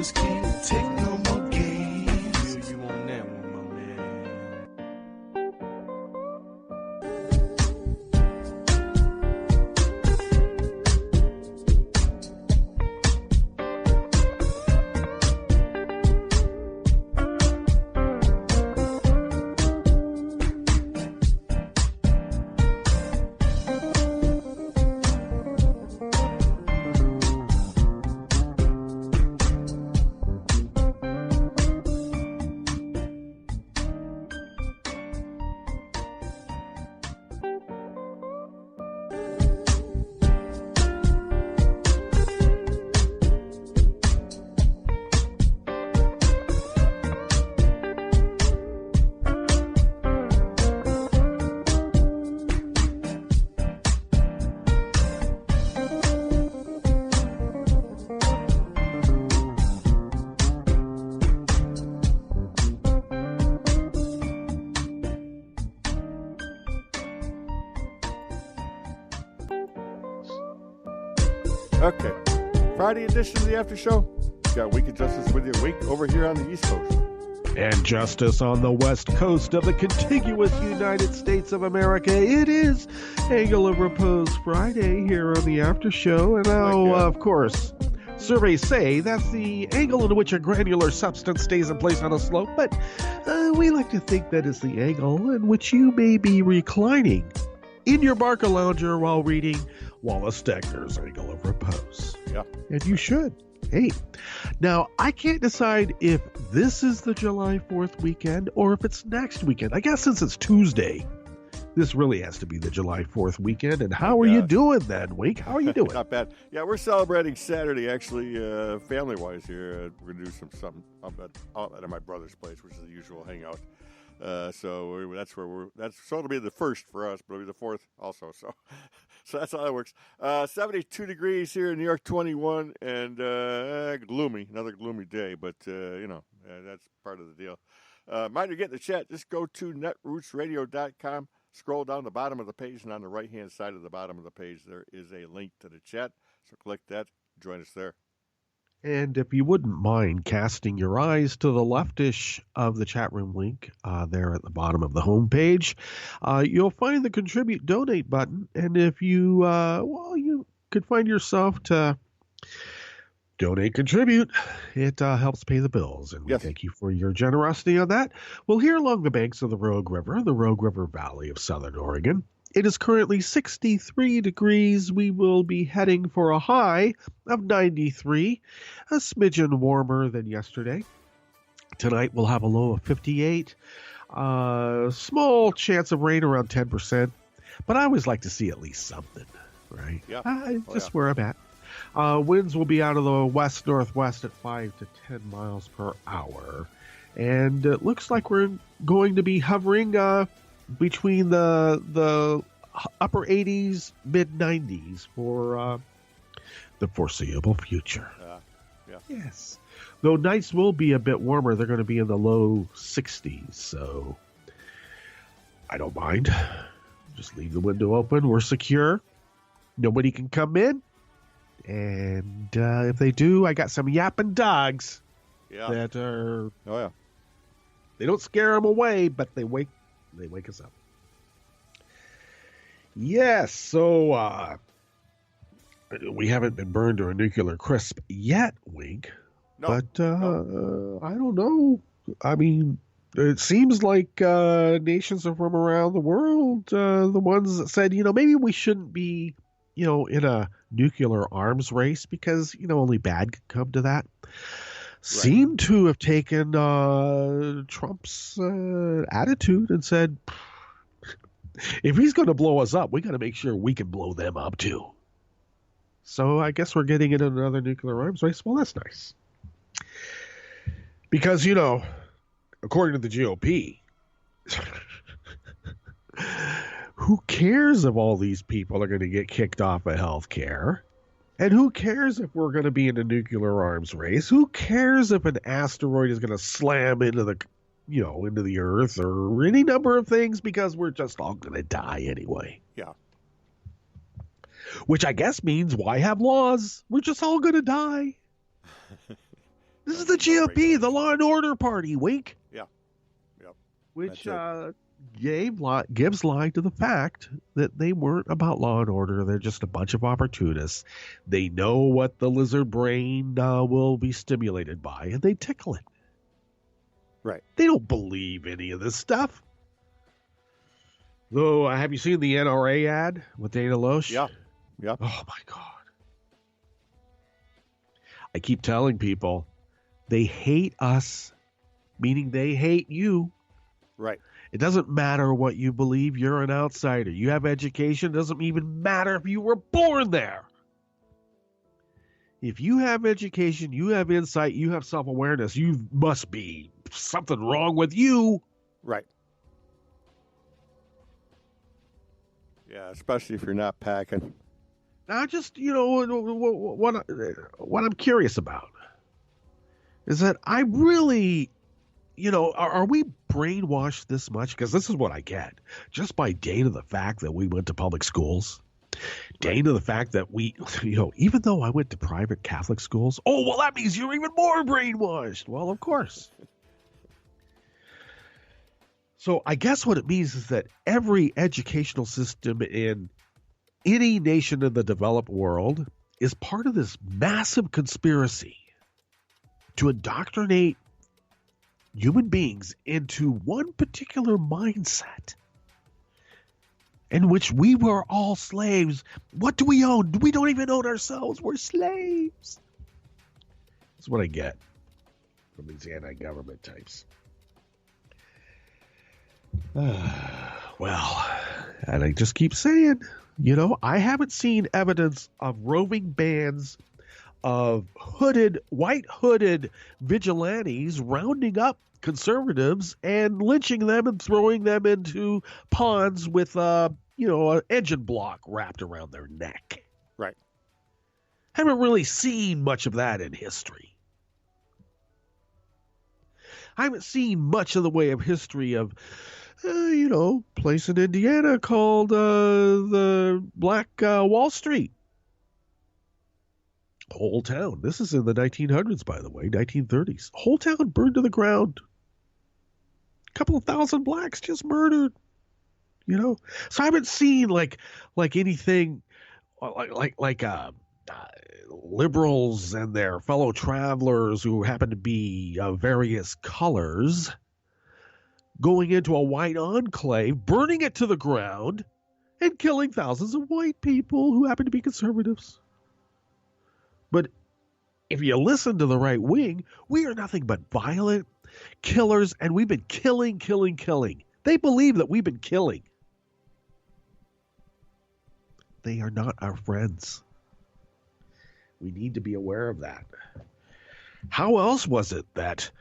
just can't take no more games. You on that one, my man. Okay. Friday edition of the After Show. Got Week of Justice with you. Week over here on the East Coast. And justice on the west coast of the contiguous United States of America. It is Angle of Repose Friday here on the After Show. And now, of course, surveys say that's the angle in which a granular substance stays in place on a slope. But we like to think that is the angle in which you may be reclining in your Barca lounger while reading Wallace Stegner's Angle of Repose. Yeah. And you should. Hey, now I can't decide if this is the July 4th weekend or if it's next weekend. I guess since it's Tuesday, this really has to be the July 4th weekend. And how are you doing then, Wink? How are you doing? Not bad. Yeah, we're celebrating Saturday, actually, family-wise here. We're going to do something at my brother's place, which is the usual hangout. So that's where so it'll be the first for us, but it'll be the fourth also. So that's how that works. 72 degrees here in New York, 21, and gloomy, another gloomy day. But that's part of the deal. Mind you, get in the chat. Just go to netrootsradio.com. Scroll down the bottom of the page, and on the right-hand side of the bottom of the page, there is a link to the chat. So click that. Join us there. And if you wouldn't mind casting your eyes to the leftish of the chat room link there at the bottom of the homepage, you'll find the Contribute Donate button. And if you, you could find yourself to donate, contribute, it helps pay the bills. And we thank you for your generosity on that. Well, here along the banks of the Rogue River Valley of Southern Oregon, it is currently 63 degrees. We will be heading for a high of 93, a smidgen warmer than yesterday. Tonight we'll have a low of 58. Small chance of rain around 10%. But I always like to see at least something, right? Yeah. Where I'm at. Winds will be out of the west-northwest at 5 to 10 miles per hour. And it looks like we're going to be hovering between the upper 80s, mid 90s for the foreseeable future. Yes. Though nights will be a bit warmer. They're going to be in the low 60s. So I don't mind. Just leave the window open. We're secure. Nobody can come in. And if they do, I got some yapping dogs that are... Oh, yeah. They don't scare them away, but they wake us up. Yes, so we haven't been burned to a nuclear crisp yet, Wink. No, but I don't know. I mean, it seems like nations from around the world, the ones that said, maybe we shouldn't be, in a nuclear arms race because, only bad could come to that. Seem to have taken Trump's attitude and said, if he's going to blow us up, we got to make sure we can blow them up too. So I guess we're getting into another nuclear arms race. Well, that's nice. Because, according to the GOP, who cares if all these people are going to get kicked off of health care? And who cares if we're going to be in a nuclear arms race? Who cares if an asteroid is going to slam into the earth or any number of things, because we're just all going to die anyway. Yeah. Which I guess means why have laws? We're just all going to die. This is the GOP, the Law and Order Party, wink. Yeah. Yep. Which gives lie to the fact that they weren't about law and order. They're just a bunch of opportunists. They know what the lizard brain will be stimulated by, and they tickle it. Right. They don't believe any of this stuff. Though, have you seen the NRA ad with Dana Loesch? Yeah. Yeah. Oh, my God. I keep telling people they hate us, meaning they hate you. Right. It doesn't matter what you believe. You're an outsider. You have education. It doesn't even matter if you were born there. If you have education, you have insight, you have self-awareness, you must be something wrong with you. Right. Yeah, especially if you're not packing. Now, just, what I'm curious about is that I really, are we brainwashed this much? Because this is what I get just by date of the fact that we went to public schools, date of the fact that we, even though I went to private Catholic schools, oh, well, that means you're even more brainwashed. Well, of course. So I guess what it means is that every educational system in any nation in the developed world is part of this massive conspiracy to indoctrinate human beings into one particular mindset in which we were all slaves. What do we own? We don't even own ourselves. We're slaves. That's what I get from these anti-government types. Well, and I just keep saying, I haven't seen evidence of roving bands of white hooded vigilantes rounding up conservatives and lynching them and throwing them into ponds with, an engine block wrapped around their neck. Right. Haven't really seen much of that in history. I haven't seen much of the way of history of, place in Indiana called the Black Wall Street. Whole town. This is in the 1900s, by the way, 1930s. Whole town burned to the ground. A couple of thousand blacks just murdered. So I haven't seen like anything like liberals and their fellow travelers who happen to be various colors going into a white enclave, burning it to the ground, and killing thousands of white people who happen to be conservatives. But if you listen to the right wing, we are nothing but violent killers, and we've been killing. They believe that we've been killing. They are not our friends. We need to be aware of that. How else was it that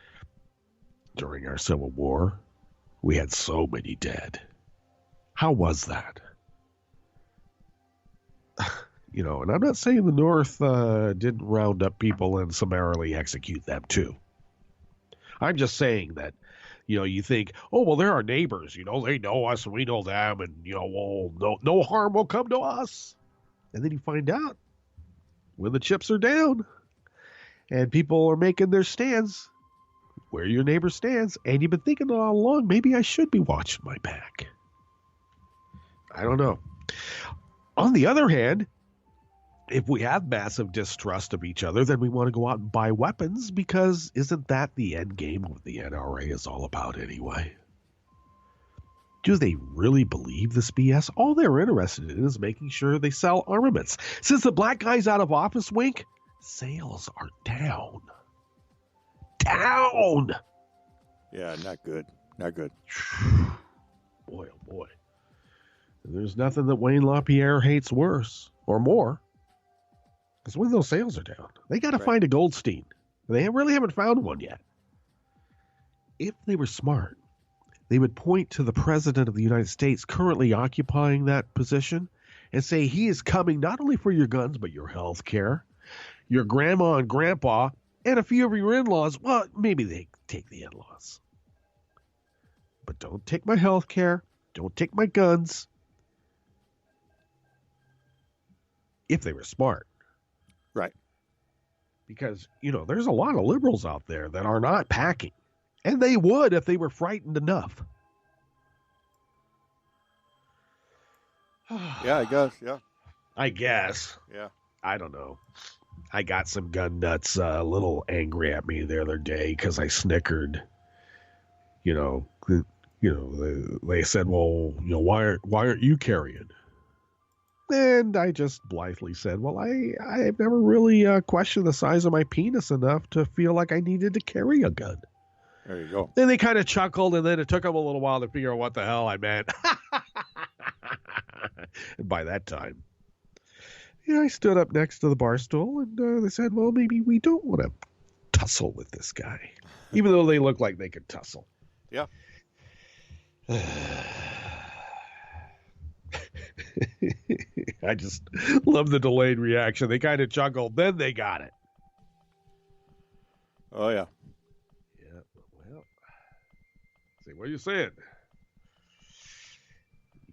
during our Civil War, we had so many dead? How was that? And I'm not saying the North didn't round up people and summarily execute them too. I'm just saying that, you think, oh, well, they're our neighbors. They know us and we know them, and, no harm will come to us. And then you find out when the chips are down and people are making their stands where your neighbor stands, and you've been thinking all along, maybe I should be watching my back. I don't know. On the other hand, if we have massive distrust of each other, then we want to go out and buy weapons, because isn't that the end game of the NRA is all about anyway? Do they really believe this BS? All they're interested in is making sure they sell armaments. Since the black guy's out of office, wink, sales are down. Down! Yeah, not good. Not good. Boy, oh boy. There's nothing that Wayne LaPierre hates worse or more. Because when those sales are down, they got to find a Goldstein. They really haven't found one yet. If they were smart, they would point to the president of the United States currently occupying that position and say he is coming not only for your guns, but your health care, your grandma and grandpa, and a few of your in-laws. Well, maybe they take the in-laws. But don't take my health care. Don't take my guns. If they were smart. Right. Because, there's a lot of liberals out there that are not packing. And they would if they were frightened enough. Yeah, I guess. Yeah. I guess. Yeah. I don't know. I got some gun nuts a little angry at me the other day because I snickered. They said, well, why aren't you carrying? And I just blithely said, well, I've never really questioned the size of my penis enough to feel like I needed to carry a gun. There you go. Then they kind of chuckled, and then it took them a little while to figure out what the hell I meant. And by that time, I stood up next to the bar stool, and they said, well, maybe we don't want to tussle with this guy, even though they look like they could tussle. Yeah. I just love the delayed reaction. They kind of chuckled, then they got it. Oh, yeah. Yeah, well, see, what are you saying?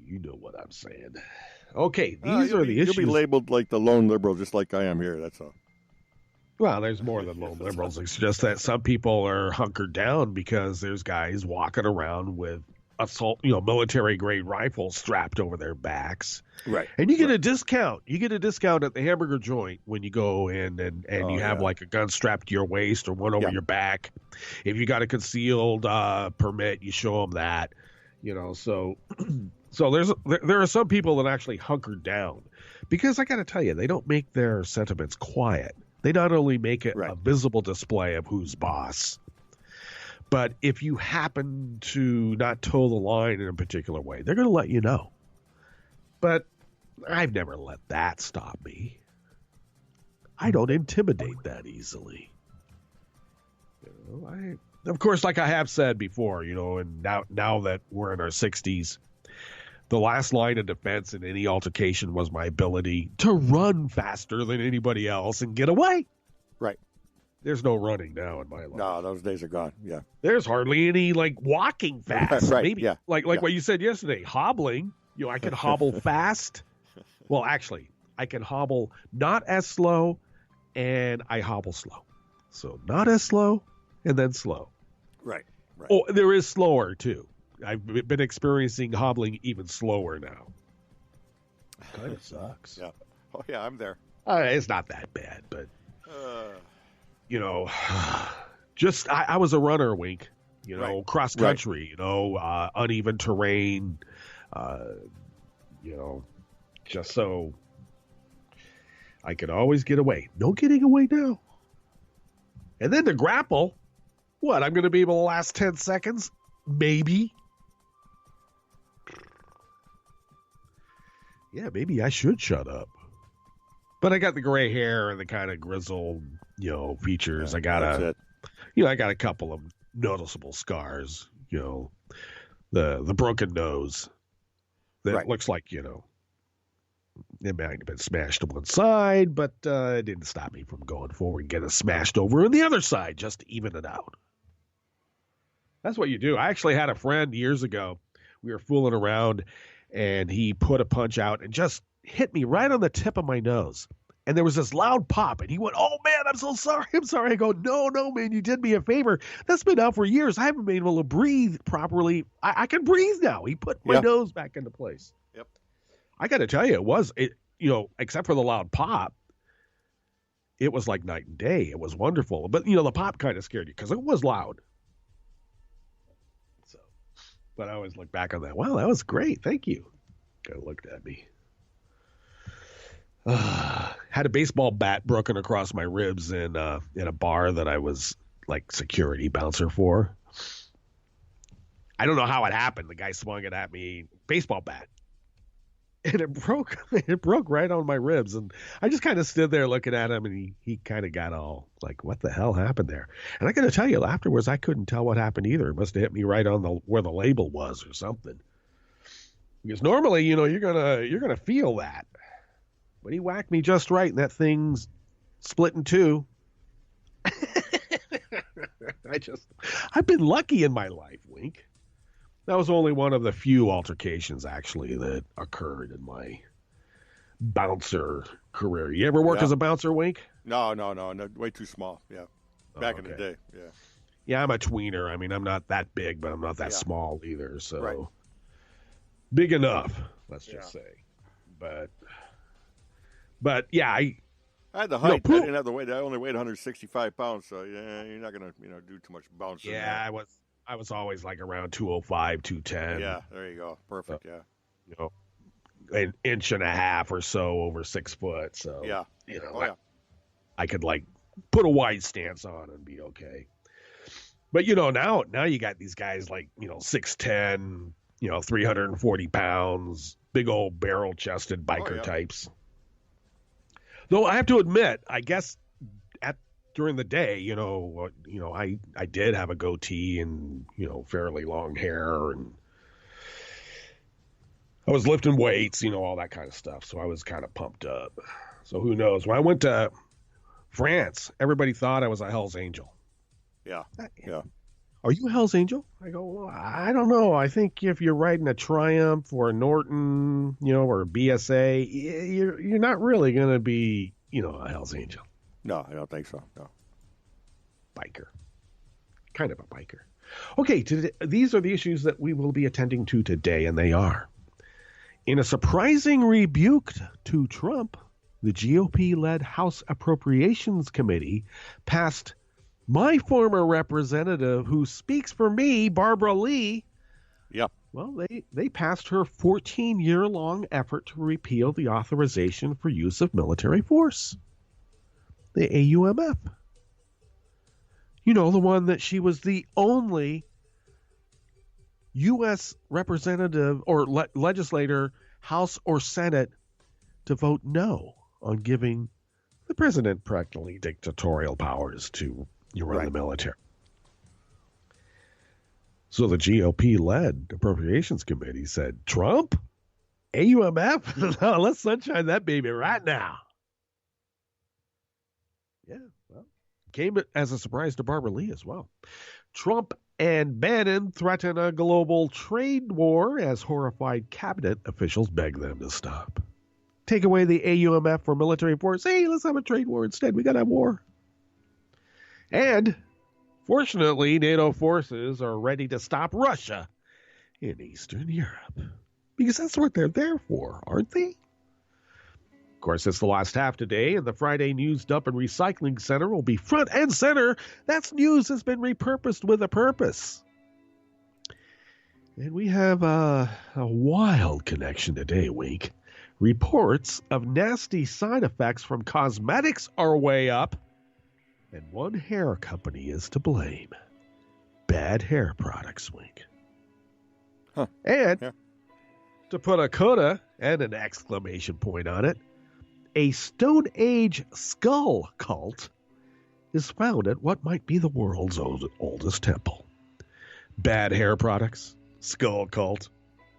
You know what I'm saying. Okay, these are the issues. You'll be labeled like the lone liberal, just like I am here, that's all. Well, there's more than lone liberals. It's just that some people are hunkered down because there's guys walking around with assault, military-grade rifles strapped over their backs. Right. And you get a discount. You get a discount at the hamburger joint when you go in and you have like a gun strapped to your waist or one over your back. If you got a concealed permit, you show them that. So there are some people that actually hunker down because I got to tell you, they don't make their sentiments quiet. They not only make it a visible display of who's boss, but if you happen to not toe the line in a particular way, they're going to let you know. But I've never let that stop me. I don't intimidate that easily. Of course, like I have said before, and now that we're in our 60s, the last line of defense in any altercation was my ability to run faster than anybody else and get away. Right. There's no running now in my life. No, those days are gone. Yeah. There's hardly any walking fast. Right. Maybe. Yeah. Like what you said yesterday, hobbling. I can hobble fast. Well, actually, I can hobble not as slow, and I hobble slow. So not as slow, and then slow. Right. Oh, there is slower too. I've been experiencing hobbling even slower now. Kind of sucks. Yeah. Oh yeah, I'm there. It's not that bad, but just I was a runner, Wink. Cross country. Uneven terrain. Just so I could always get away. No getting away now. And then to grapple, what? I'm going to be able to last 10 seconds? Maybe. Yeah, maybe I should shut up. But I got the gray hair and the kind of grizzled, features. I got I got a couple of noticeable scars. The broken nose that looks like it might have been smashed to one side, but it didn't stop me from going forward and getting smashed over on the other side just to even it out. That's what you do. I actually had a friend years ago. We were fooling around, and he put a punch out and just hit me right on the tip of my nose. And there was this loud pop, and he went, "Oh, man, I'm so sorry. I'm sorry." I go, no, man, you did me a favor. That's been out for years. I haven't been able to breathe properly. I can breathe now. He put my nose back into place. Yep. I got to tell you, except for the loud pop, it was like night and day. It was wonderful. But, the pop kind of scared you because it was loud. So, but I always look back on that. Wow, that was great. Thank you. Kind of looked at me. Had a baseball bat broken across my ribs in a bar that I was like security bouncer for. I don't know how it happened. The guy swung it at me, baseball bat, and it broke. It broke right on my ribs, and I just kind of stood there looking at him, and he kind of got all like, "What the hell happened there?" And I got to tell you, afterwards, I couldn't tell what happened either. It must have hit me right on where the label was or something. Because normally, you're gonna feel that. But he whacked me just right, and that thing's split in two. I've been lucky in my life, Wink. That was only one of the few altercations, actually, that occurred in my bouncer career. You ever work as a bouncer, Wink? No, way too small. Yeah, back in the Okay. day. Yeah, Yeah, I'm a tweener. I mean, I'm not that big, but I'm not that yeah, small either. So right. big enough, let's Yeah, just say. But yeah, I had the height. I poop. didn't have the weight. I only weighed 165 pounds. So yeah, you're not gonna do too much bouncing there. Yeah, I was always like around 205, 210. Yeah, there you go. Perfect. Yeah, You know, an inch and a half or so over 6 foot. So yeah. Oh yeah. I could like put a wide stance on and be okay. But now you got these guys like 6'10", 340 pounds, big old barrel chested biker yeah. types. Though I have to admit, I guess during the day, I did have a goatee and fairly long hair, and I was lifting weights, all that kind of stuff. So I was kind of pumped up. So who knows? When I went to France, everybody thought I was a Hell's Angel. Yeah. Yeah. Are you a Hell's Angel? I go, well, I don't know. I think if you're riding a Triumph or a Norton, or a BSA, you're not really going to be, a Hell's Angel. No, I don't think so. No. Biker. Kind of a biker. Okay, these are the issues that we will be attending to today, and they are. In a surprising rebuke to Trump, the GOP-led House Appropriations Committee passed my former representative who speaks for me, Barbara Lee. Yep. Well, they passed her 14-year-long effort to repeal the authorization for use of military force, the AUMF. The one that she was the only U.S. representative or legislator, House or Senate, to vote no on giving the president practically dictatorial powers to run the military. So the GOP-led Appropriations Committee said, Trump? AUMF? No, let's sunshine that baby right now. Yeah, well, came as a surprise to Barbara Lee as well. Trump and Bannon threaten a global trade war as horrified cabinet officials beg them to stop. Take away the AUMF for military force. Hey, let's have a trade war instead. We got to have war. And fortunately, NATO forces are ready to stop Russia in Eastern Europe. Because that's what they're there for, aren't they? Of course, it's the last half today, and the Friday News Dump and Recycling Center will be front and center. That's news that's been repurposed with a purpose. And we have a wild connection today, Wink. Reports of nasty side effects from cosmetics are way up, and one hair company is to blame. Bad hair products, Wink. Huh. And to put a coda and an exclamation point on it, a Stone Age skull cult is found at what might be the world's oldest temple. Bad hair products, skull cult,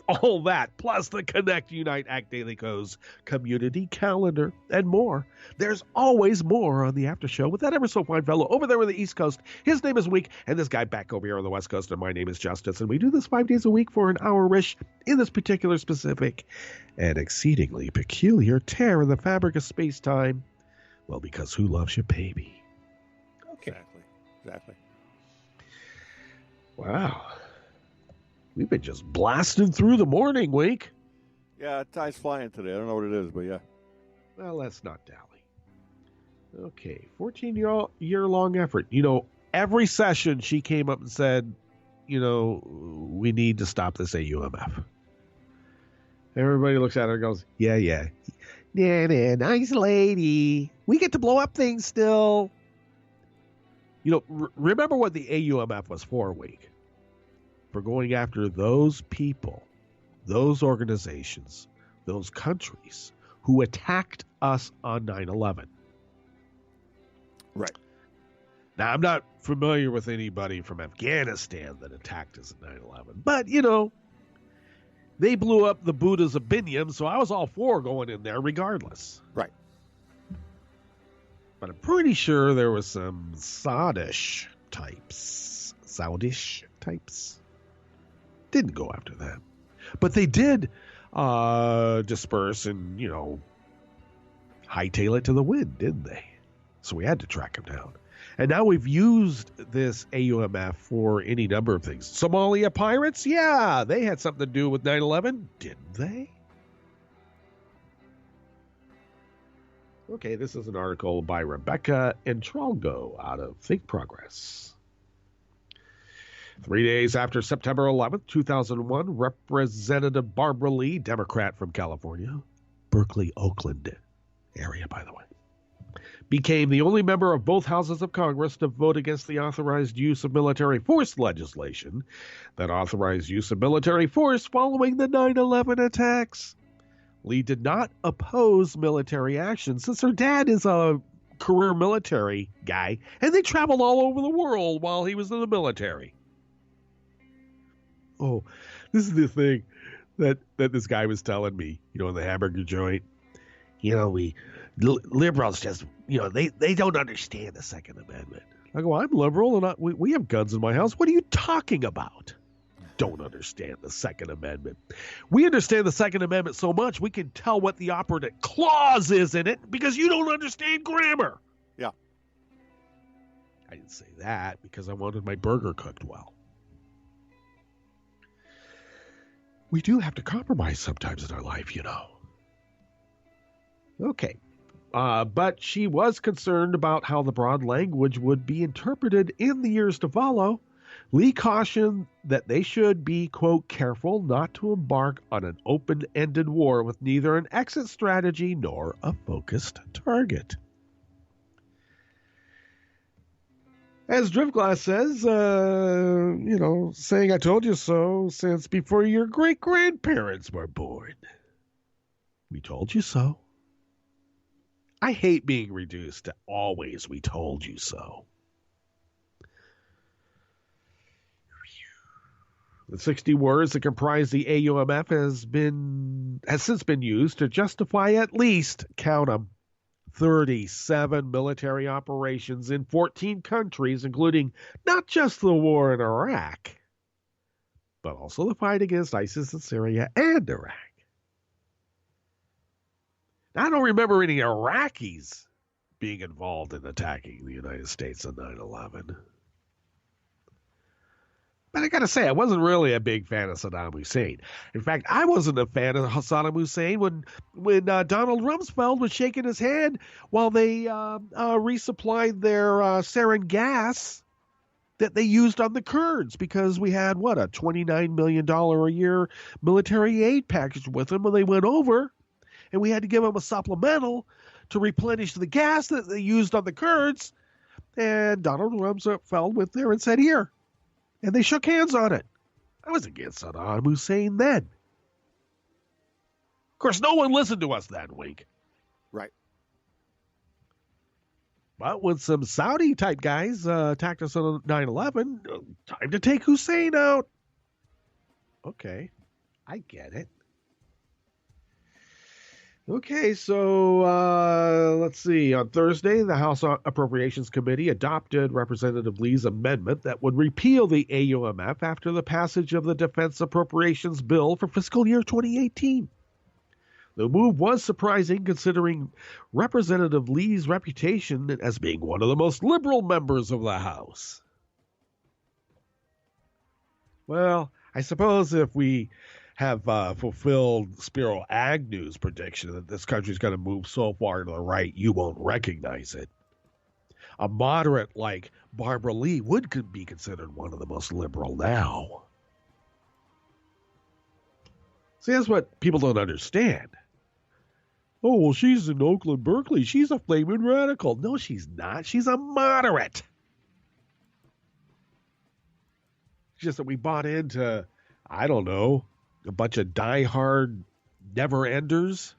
all that, plus the Connect, Unite, Act Daily Co's community calendar and more. There's always more on the after show with that ever so fine fellow over there on the East Coast. His name is Week, and this guy back over here on the West Coast, and my name is Justice, and we do this 5 days a week for an hour-ish in this particular specific and exceedingly peculiar tear in the fabric of space-time. Well, because who loves you, baby? Okay. Exactly. Wow. We've been just blasting through the morning, Wink. Yeah, time's flying today. I don't know what it is, but yeah. Well, let's not dally. Okay, 14-year-long effort. Every session she came up and said, we need to stop this AUMF. Everybody looks at her and goes, yeah. Nice lady. We get to blow up things still. Remember what the AUMF was for, Week? For going after those people, those organizations, those countries who attacked us on 9/11. Right. Now, I'm not familiar with anybody from Afghanistan that attacked us at 9/11, but, they blew up the Buddhas of Binyam, so I was all for going in there regardless. Right. But I'm pretty sure there was some Saudish types. Didn't go after them. But they did disperse and, hightail it to the wind, didn't they? So we had to track him down. And now we've used this AUMF for any number of things. Somalia pirates? Yeah, they had something to do with 9/11, didn't they? Okay, this is an article by Rebecca Entralgo out of Think Progress. 3 days after September 11th, 2001, Representative Barbara Lee, Democrat from California, Berkeley, Oakland area, by the way, became the only member of both houses of Congress to vote against the authorized use of military force legislation that authorized use of military force following the 9/11 attacks. Lee did not oppose military action since her dad is a career military guy, and they traveled all over the world while he was in the military. Oh, this is the thing that this guy was telling me, in the hamburger joint. We liberals just, they don't understand the Second Amendment. I go, I'm liberal, and we have guns in my house. What are you talking about? Don't understand the Second Amendment. We understand the Second Amendment so much we can tell what the operative clause is in it because you don't understand grammar. Yeah. I didn't say that because I wanted my burger cooked well. We do have to compromise sometimes in our life, Okay. But she was concerned about how the broad language would be interpreted in the years to follow. Lee cautioned that they should be, quote, careful not to embark on an open-ended war with neither an exit strategy nor a focused target. As Driftglass says, saying I told you so since before your great-grandparents were born. We told you so. I hate being reduced to always we told you so. The 60 words that comprise the AUMF has since been used to justify at least, count them, 37 military operations in 14 countries, including not just the war in Iraq, but also the fight against ISIS in Syria and Iraq. Now, I don't remember any Iraqis being involved in attacking the United States in 9/11. But I got to say, I wasn't really a big fan of Saddam Hussein. In fact, I wasn't a fan of Saddam Hussein when Donald Rumsfeld was shaking his head while they resupplied their sarin gas that they used on the Kurds because we had, a $29 million a year military aid package with them when they went over, and we had to give them a supplemental to replenish the gas that they used on the Kurds. And Donald Rumsfeld went there and said, here. And they shook hands on it. I was against Saddam Hussein then. Of course, no one listened to us that week. Right. But when some Saudi-type guys attacked us on 9/11, time to take Hussein out. Okay, I get it. Okay, so let's see. On Thursday, the House Appropriations Committee adopted Representative Lee's amendment that would repeal the AUMF after the passage of the Defense Appropriations Bill for fiscal year 2018. The move was surprising considering Representative Lee's reputation as being one of the most liberal members of the House. Well, I suppose if we have fulfilled Spiro Agnew's prediction that this country's going to move so far to the right you won't recognize it. A moderate like Barbara Lee could be considered one of the most liberal now. See, that's what people don't understand. Oh, well, she's in Oakland, Berkeley. She's a flaming radical. No, she's not. She's a moderate. It's just that we bought into, I don't know, a bunch of diehard never-enders,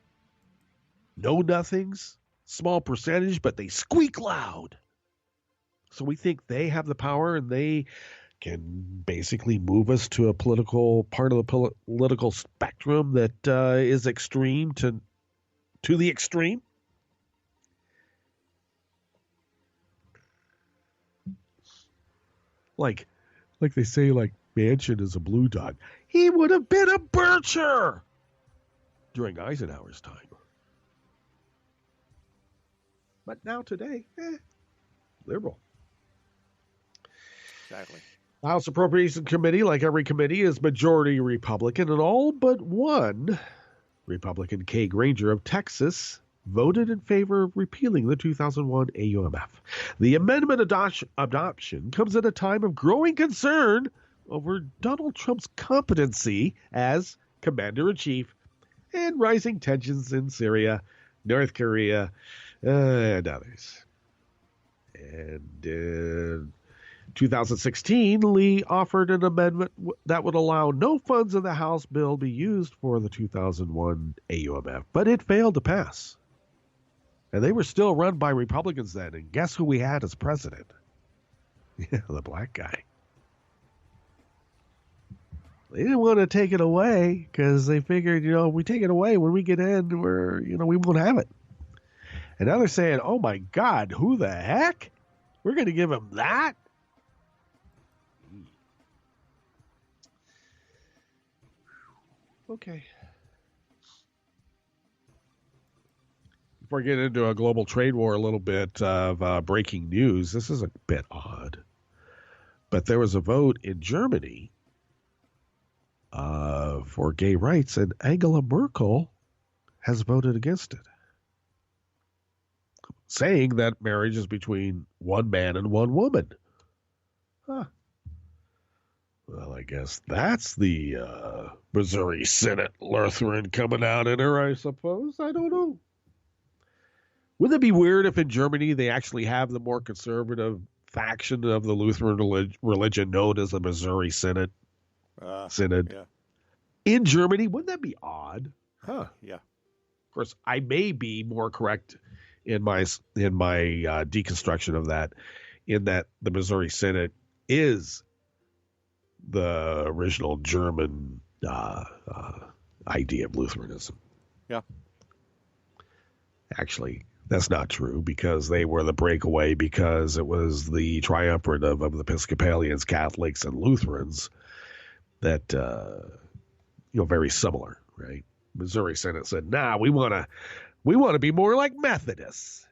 know-nothings, small percentage, but they squeak loud. So we think they have the power and they can basically move us to a political part of the political spectrum that is extreme to the extreme. Like they say, like Manchin is a blue dog. He would have been a bircher during Eisenhower's time. But now today, liberal. Exactly. The House Appropriations Committee, like every committee, is majority Republican, and all but one Republican, Kay Granger of Texas, voted in favor of repealing the 2001 AUMF. The amendment adoption comes at a time of growing concern over Donald Trump's competency as commander-in-chief and rising tensions in Syria, North Korea, and others. And in 2016, Lee offered an amendment that would allow no funds in the House bill be used for the 2001 AUMF, but it failed to pass. And they were still run by Republicans then, and guess who we had as president? Yeah, the black guy. They didn't want to take it away because they figured, we take it away when we get in, we won't have it. And now they're saying, oh my God, who the heck? We're going to give him that? Okay. Before I get into a global trade war, a little bit of breaking news. This is a bit odd. But there was a vote in Germany for gay rights, and Angela Merkel has voted against it, saying that marriage is between one man and one woman. Huh. Well, I guess that's the Missouri Senate Lutheran coming out in her, I suppose. I don't know. Wouldn't it be weird if in Germany they actually have the more conservative faction of the Lutheran religion known as the Missouri Synod? Yeah. In Germany, wouldn't that be odd? Huh. Yeah. Of course, I may be more correct in my deconstruction of that, in that the Missouri Synod is the original German idea of Lutheranism. Yeah. Actually, that's not true, because they were the breakaway, because it was the triumvirate of the Episcopalians, Catholics, and Lutherans that, very similar, right? Missouri Synod said, nah, we want to be more like Methodists.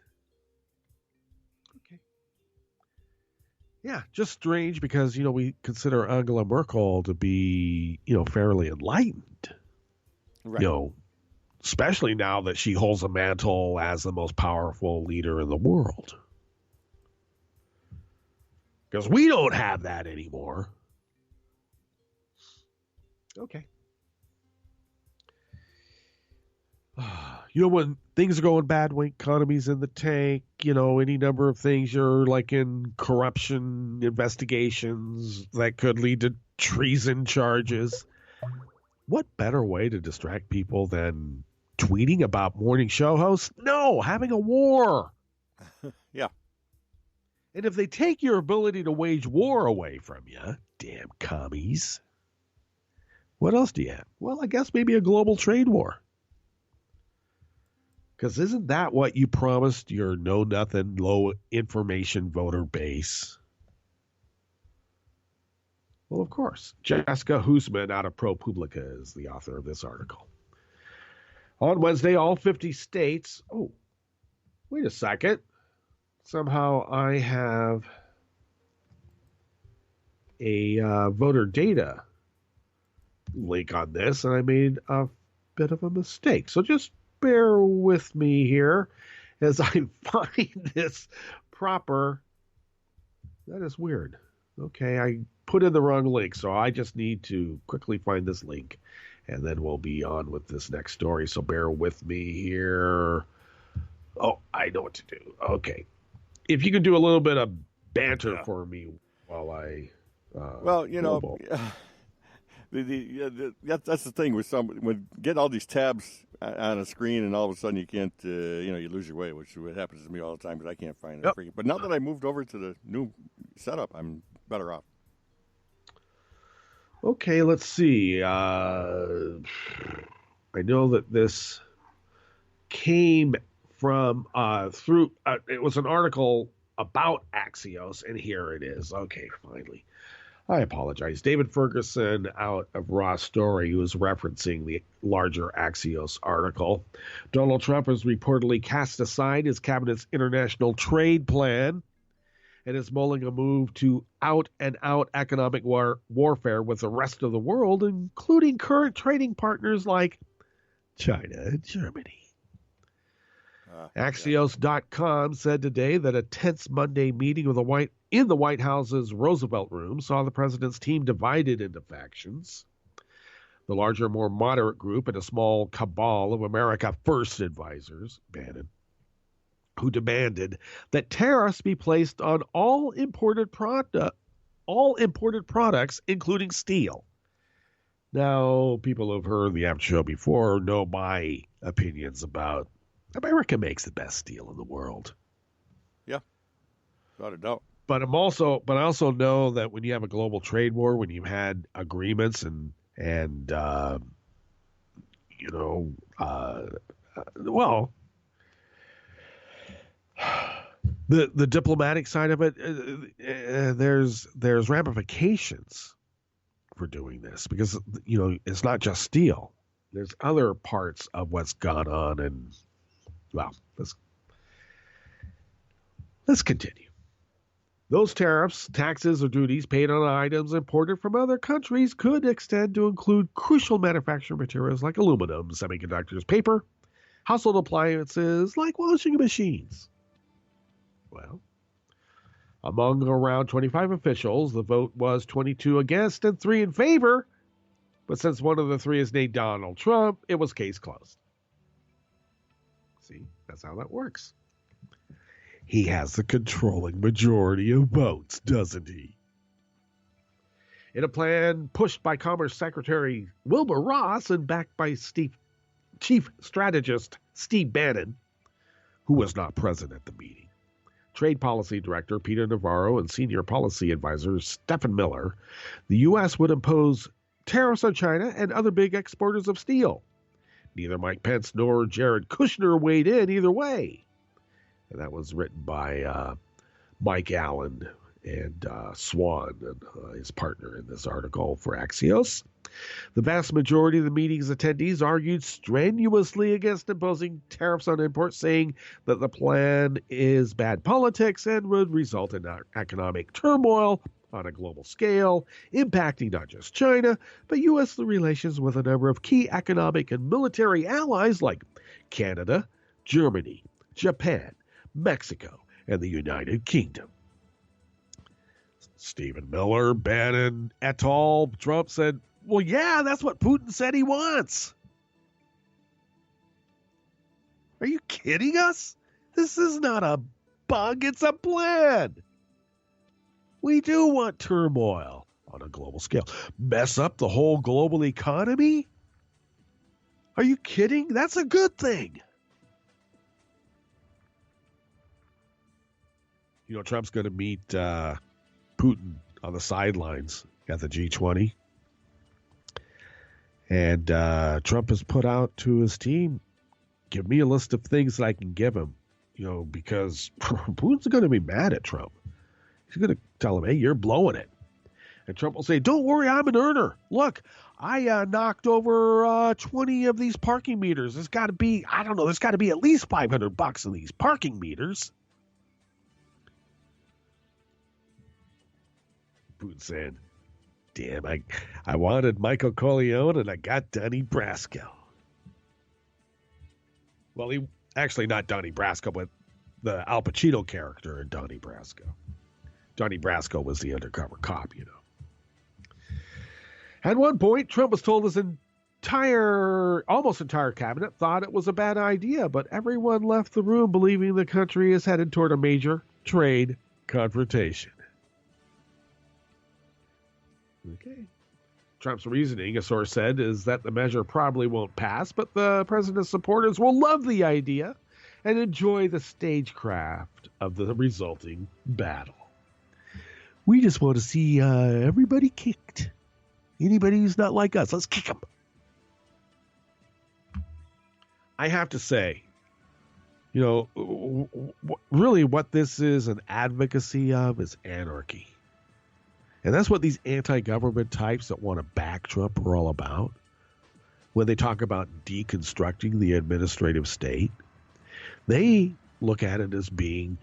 Okay. Yeah, just strange, because, we consider Angela Merkel to be, fairly enlightened. Right. Especially now that she holds a mantle as the most powerful leader in the world. Because we don't have that anymore. Okay. When things are going bad, when economy's in the tank, any number of things, you're like in corruption investigations that could lead to treason charges. What better way to distract people than tweeting about morning show hosts? No, having a war. Yeah. And if they take your ability to wage war away from you, damn commies, what else do you have? Well, I guess maybe a global trade war. Because isn't that what you promised your know-nothing, low-information voter base? Well, of course. Jessica Huseman out of ProPublica is the author of this article. On Wednesday, all 50 states... Oh, wait a second. Somehow I have a voter data link on this, and I made a bit of a mistake. So just bear with me here as I find this proper. That is weird. Okay, I put in the wrong link, so I just need to quickly find this link, and then we'll be on with this next story. So bear with me here. Oh, I know what to do. Okay. If you could do a little bit of banter for me while I... that's the thing with when get all these tabs on a screen, and all of a sudden you can't, you lose your way, which happens to me all the time because I can't find it. Yep. But now that I moved over to the new setup, I'm better off. Okay, let's see. I know that this came from it was an article about Axios, and here it is. Okay, finally. I apologize. David Ferguson out of Raw Story, who was referencing the larger Axios article. Donald Trump has reportedly cast aside his cabinet's international trade plan and is mulling a move to out-and-out economic warfare with the rest of the world, including current trading partners like China and Germany. Axios.com said today that a tense Monday meeting in the White House's Roosevelt Room saw the president's team divided into factions. The larger, more moderate group and a small cabal of America First advisors, Bannon, who demanded that tariffs be placed on all imported products, including steel. Now, people who've heard the after show before know my opinions about America makes the best steel in the world. Yeah, without a doubt. But I also know that when you have a global trade war, when you've had agreements the diplomatic side of it, there's ramifications for doing this because it's not just steel. There's other parts of what's gone on, and well, let's continue. Those tariffs, taxes, or duties paid on items imported from other countries could extend to include crucial manufacturing materials like aluminum, semiconductors, paper, household appliances like washing machines. Well, among around 25 officials, the vote was 22 against and 3 in favor. But since one of the 3 is named Donald Trump, it was case closed. See, that's how that works. He has the controlling majority of votes, doesn't he? In a plan pushed by Commerce Secretary Wilbur Ross and backed by Chief Strategist Steve Bannon, who was not present at the meeting, Trade Policy Director Peter Navarro and Senior Policy Advisor Stephen Miller, the U.S. would impose tariffs on China and other big exporters of steel. Neither Mike Pence nor Jared Kushner weighed in either way. And that was written by Mike Allen and Swan, and his partner in this article for Axios. The vast majority of the meeting's attendees argued strenuously against imposing tariffs on imports, saying that the plan is bad politics and would result in economic turmoil on a global scale, impacting not just China, but U.S. relations with a number of key economic and military allies like Canada, Germany, Japan, Mexico, and the United Kingdom. Stephen Miller, Bannon, et al. Trump said, well, yeah, that's what Putin said he wants. Are you kidding us? This is not a bug, it's a plan. We do want turmoil on a global scale. Mess up the whole global economy? Are you kidding? That's a good thing. Trump's going to meet Putin on the sidelines at the G20. And Trump has put out to his team, give me a list of things that I can give him, because Putin's going to be mad at Trump. He's going to tell him, hey, you're blowing it. And Trump will say, don't worry, I'm an earner. Look, I knocked over 20 of these parking meters. There's got to be, there's got to be at least $500 in these parking meters. Putin saying, damn, I wanted Michael Corleone and I got Donnie Brasco. Well, he actually not Donnie Brasco, but the Al Pacino character in Donnie Brasco. Donnie Brasco was the undercover cop, At one point, Trump was told his almost entire cabinet thought it was a bad idea, but everyone left the room believing the country is headed toward a major trade confrontation. Okay. Trump's reasoning, a source said, is that the measure probably won't pass, but the president's supporters will love the idea and enjoy the stagecraft of the resulting battle. We just want to see everybody kicked. Anybody who's not like us, let's kick them. I have to say, really what this is an advocacy of is anarchy. And that's what these anti-government types that want to back Trump are all about. When they talk about deconstructing the administrative state, they look at it as being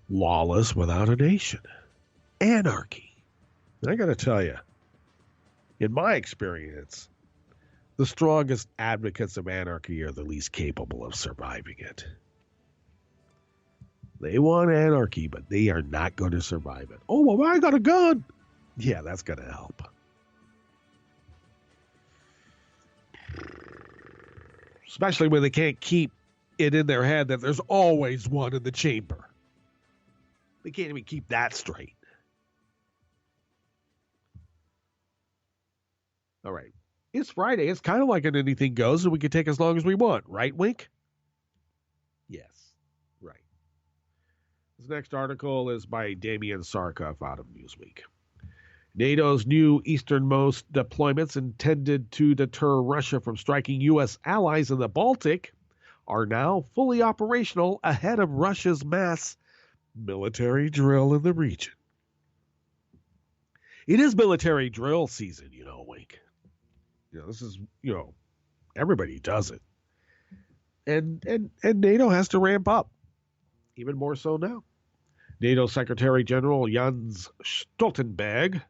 lawless without a nation. Anarchy. And I got to tell you, in my experience, the strongest advocates of anarchy are the least capable of surviving it. They want anarchy, but they are not going to survive it. Oh, well, I got a gun. Yeah, that's going to help. Especially when they can't keep it in their head that there's always one in the chamber. They can't even keep that straight. All right. It's Friday. It's kind of like an anything goes, and we can take as long as we want. Right, Wink? Yes. Right. This next article is by Damian Sarkov out of Newsweek. NATO's new easternmost deployments intended to deter Russia from striking U.S. allies in the Baltic are now fully operational ahead of Russia's mass military drill in the region. It is military drill season, Wink. This is, everybody does it. And NATO has to ramp up, even more so now. NATO Secretary General Jens Stoltenberg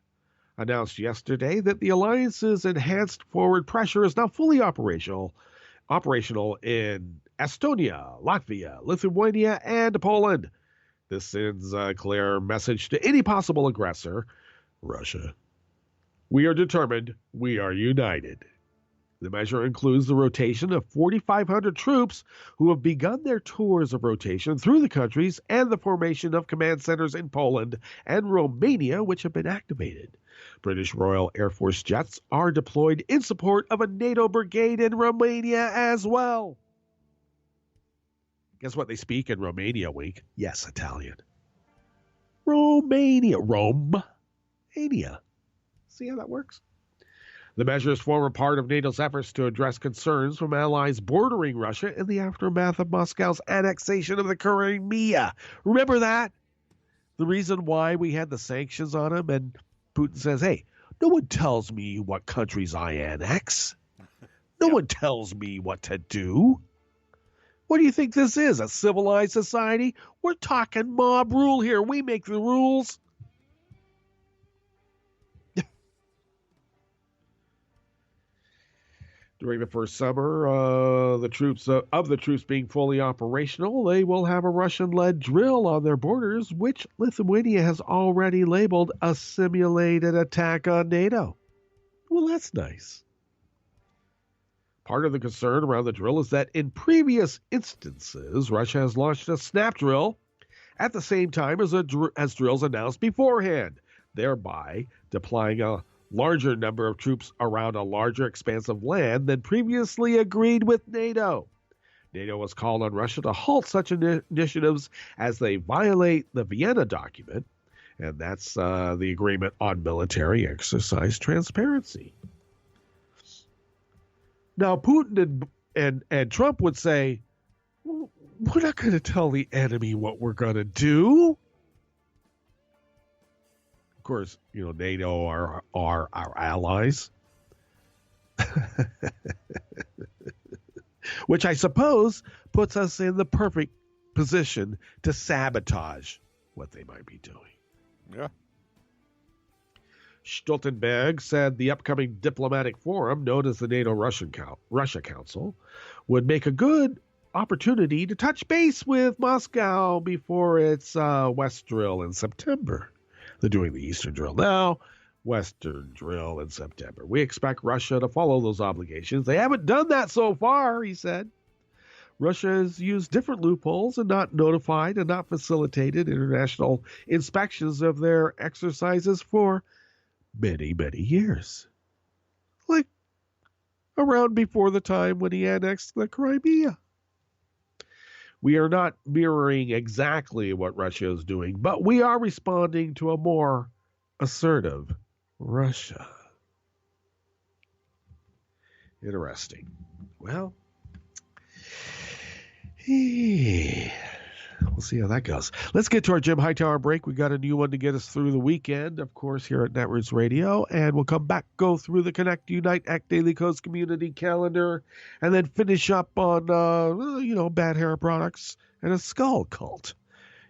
announced yesterday that the alliance's enhanced forward pressure is now fully operational in Estonia, Latvia, Lithuania, and Poland. This sends a clear message to any possible aggressor, Russia. We are determined. We are united. The measure includes the rotation of 4,500 troops who have begun their tours of rotation through the countries and the formation of command centers in Poland and Romania, which have been activated. British Royal Air Force jets are deployed in support of a NATO brigade in Romania as well. Guess what they speak in Romania, Wink? Yes, Italian. Romania. See how that works? The measures form a part of NATO's efforts to address concerns from allies bordering Russia in the aftermath of Moscow's annexation of the Crimea. Remember that? The reason why we had the sanctions on him, and Putin says, hey, no one tells me what countries I annex. No one tells me what to do. What do you think this is, a civilized society? We're talking mob rule here. We make the rules. During the first summer, the troops being fully operational, they will have a Russian-led drill on their borders, which Lithuania has already labeled a simulated attack on NATO. Well, that's nice. Part of the concern around the drill is that in previous instances, Russia has launched a snap drill at the same time as drills announced beforehand, thereby deploying a larger number of troops around a larger expanse of land than previously agreed with NATO. NATO has called on Russia to halt such initiatives as they violate the Vienna document, and that's the agreement on military exercise transparency. Now, Putin and Trump would say, well, we're not going to tell the enemy what we're going to do. Of course, NATO are our allies. Which I suppose puts us in the perfect position to sabotage what they might be doing. Yeah. Stoltenberg said the upcoming diplomatic forum, known as the NATO Russia Council, would make a good opportunity to touch base with Moscow before its West drill in September. They're doing the Eastern drill now, Western drill in September. We expect Russia to follow those obligations. They haven't done that so far, he said. Russia has used different loopholes and not notified and not facilitated international inspections of their exercises for many, many years. Like around before the time when he annexed the Crimea. We are not mirroring exactly what Russia is doing, but we are responding to a more assertive Russia. Interesting. Well, We'll see how that goes. Let's get to our Jim Hightower break. We got a new one to get us through the weekend, of course, here at Netroots Radio. And we'll come back, go through the Connect, Unite, Act Daily Coast community calendar, and then finish up on, bad hair products and a skull cult.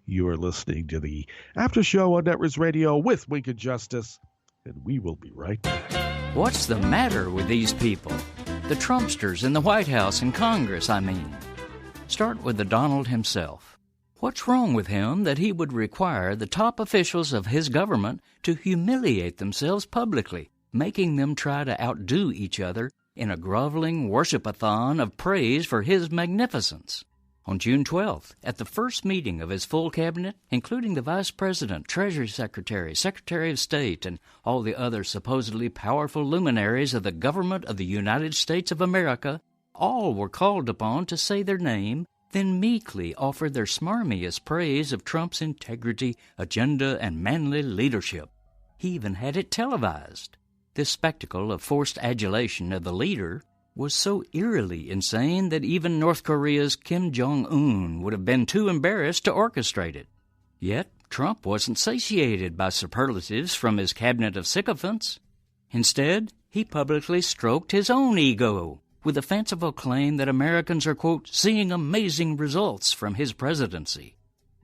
You are listening to the After Show on Netroots Radio with Wink and Justice, and we will be right back. What's the matter with these people? The Trumpsters in the White House and Congress, I mean. Start with the Donald himself. What's wrong with him that he would require the top officials of his government to humiliate themselves publicly, making them try to outdo each other in a groveling worship-a-thon of praise for his magnificence? On June 12th, at the first meeting of his full cabinet, including the Vice President, Treasury Secretary, Secretary of State, and all the other supposedly powerful luminaries of the government of the United States of America, all were called upon to say their name, then meekly offer their smarmiest praise of Trump's integrity, agenda, and manly leadership. He even had it televised. This spectacle of forced adulation of the leader was so eerily insane that even North Korea's Kim Jong-un would have been too embarrassed to orchestrate it. Yet, Trump wasn't satiated by superlatives from his cabinet of sycophants. Instead, he publicly stroked his own ego with the fanciful claim that Americans are, quote, seeing amazing results from his presidency.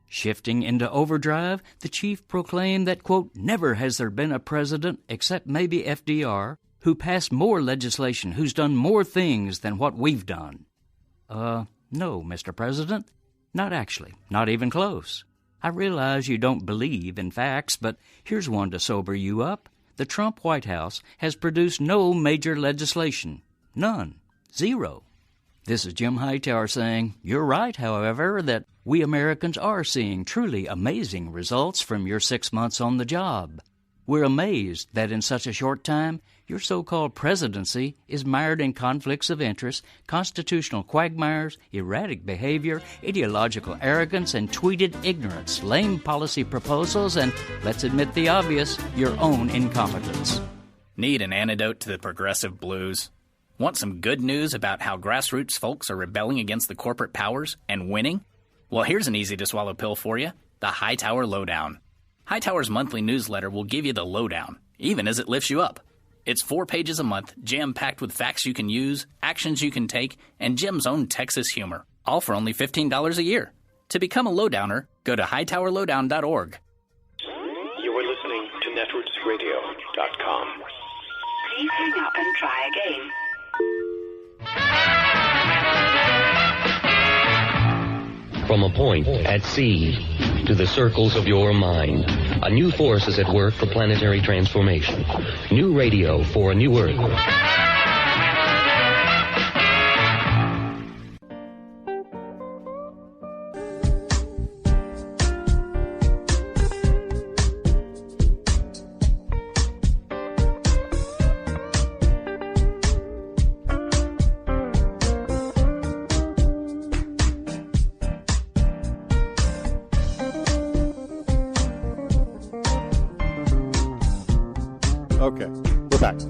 Shifting into overdrive, the chief proclaimed that, quote, never has there been a president, except maybe FDR, who passed more legislation, who's done more things than what we've done. No, Mr. President, not actually, not even close. I realize you don't believe in facts, but here's one to sober you up. The Trump White House has produced no major legislation. None. Zero. This is Jim Hightower saying, you're right, however, that we Americans are seeing truly amazing results from your 6 months on the job. We're amazed that in such a short time, your so-called presidency is mired in conflicts of interest, constitutional quagmires, erratic behavior, ideological arrogance, and tweeted ignorance, lame policy proposals, and, let's admit the obvious, your own incompetence. Need an antidote to the progressive blues? Want some good news about how grassroots folks are rebelling against the corporate powers and winning? Well, here's an easy-to-swallow pill for you, the Hightower Lowdown. Hightower's monthly newsletter will give you the lowdown, even as it lifts you up. It's 4 pages a month, jam-packed with facts you can use, actions you can take, and Jim's own Texas humor, all for only $15 a year. To become a lowdowner, go to hightowerlowdown.org. You are listening to netrootsradio.com. Please hang up and try again. From a point at sea to the circles of your mind, a new force is at work for planetary transformation. New radio for a new Earth. Okay, we're back.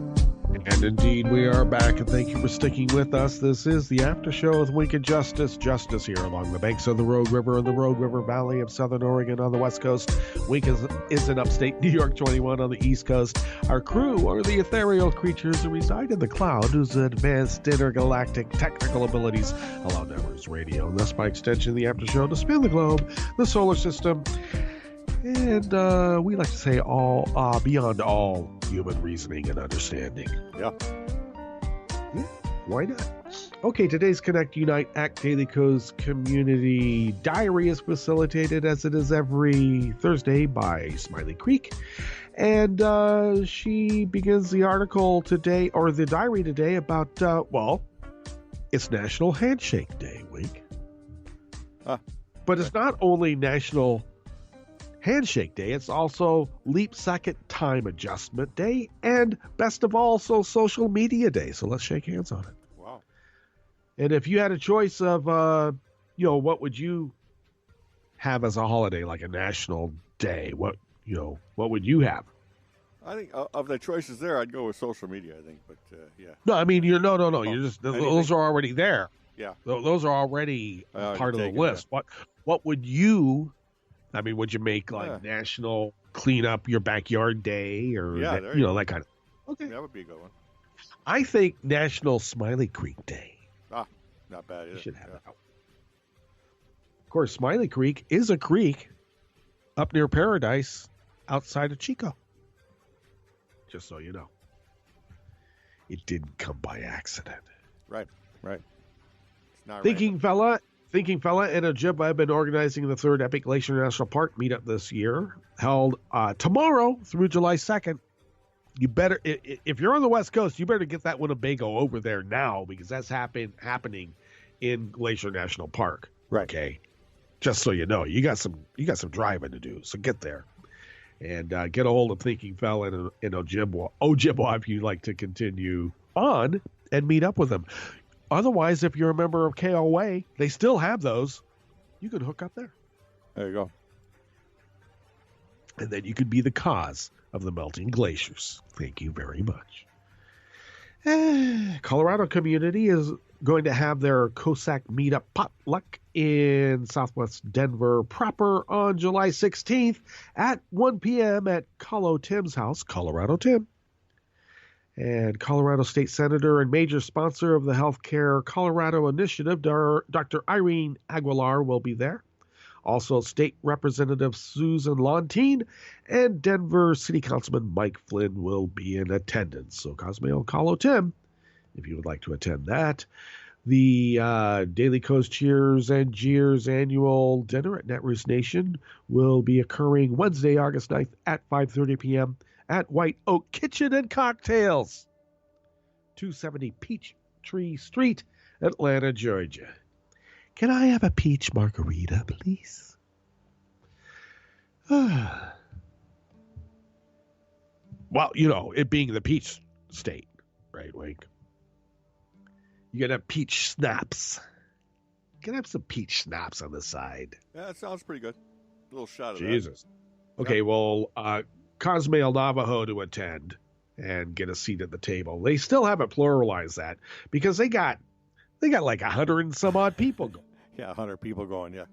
And indeed, we are back, and thank you for sticking with us. This is the After Show with Wink and Justice. Justice here along the banks of the Rogue River and the Rogue River Valley of Southern Oregon on the West Coast. Wink is in upstate New York 21 on the East Coast. Our crew are the ethereal creatures who reside in the cloud, whose advanced intergalactic technical abilities allow Netroots Radio, and thus by extension the After Show, to span the globe, the solar system, and we like to say all beyond all human reasoning and understanding. Yeah. Why not? Okay, today's Connect, Unite, Act Daily Coast Community Diary is facilitated, as it is every Thursday, by Smiley Creek. And she begins the article today, or the diary today, about, it's National Handshake Day, Wink. But it's not only National Handshake Day, it's also Leap Second Time Adjustment Day, and best of all, Social Media Day. So let's shake hands on it. Wow. And if you had a choice of, what would you have as a holiday, like a national day? What would you have? I think of the choices there, I'd go with social media, I think, but yeah. No, I mean, no. You're just, those are already there. Yeah. Those are already part of the list. what would you? I mean, would you make like National Clean Up Your Backyard Day or there you go. that kind of? Okay, that would be a good one. I think National Smiley Creek Day. Not bad. You should have that. Of course, Smiley Creek is a creek up near Paradise, outside of Chico. Just so you know, it didn't come by accident. Right. It's not Thinking fella, and a jib have been organizing the third Epic Glacier National Park meetup this year, held tomorrow through July 2nd. You better, if you're on the West Coast, you better get that Winnebago over there now, because that's happening in Glacier National Park. Right. Okay. Just so you know, you got some driving to do, so get there and get a hold of Thinking Fella and Ojibwa if you'd like to continue on and meet up with them. Otherwise, if you're a member of KOA, they still have those. You can hook up there. There you go. And then you could be the cause of the melting glaciers. Thank you very much. Colorado Community is going to have their Cossack meetup potluck in Southwest Denver proper on July 16th at 1 p.m. at Colo Tim's house, Colorado Tim. And Colorado State Senator and major sponsor of the Healthcare Colorado Initiative, Dr. Irene Aguilar, will be there. Also, State Representative Susan Lontine and Denver City Councilman Mike Flynn will be in attendance. So, Cosmo Colo Tim, if you would like to attend that. The Daily Coast Cheers and Jeers annual dinner at Netroots Nation will be occurring Wednesday, August 9th at 5:30 p.m. at White Oak Kitchen and Cocktails, 270 Peachtree Street, Atlanta, Georgia. Can I have a peach margarita, please? Well, it being the peach state, right, Wink? You can have peach schnapps. You can have some peach schnapps on the side. Yeah, that sounds pretty good. A little shot of Jesus. That. Okay, well, Cosmail Navajo to attend and get a seat at the table. They still haven't pluralized that because they got like 100 and some odd people going. Yeah, 100 people going, yeah.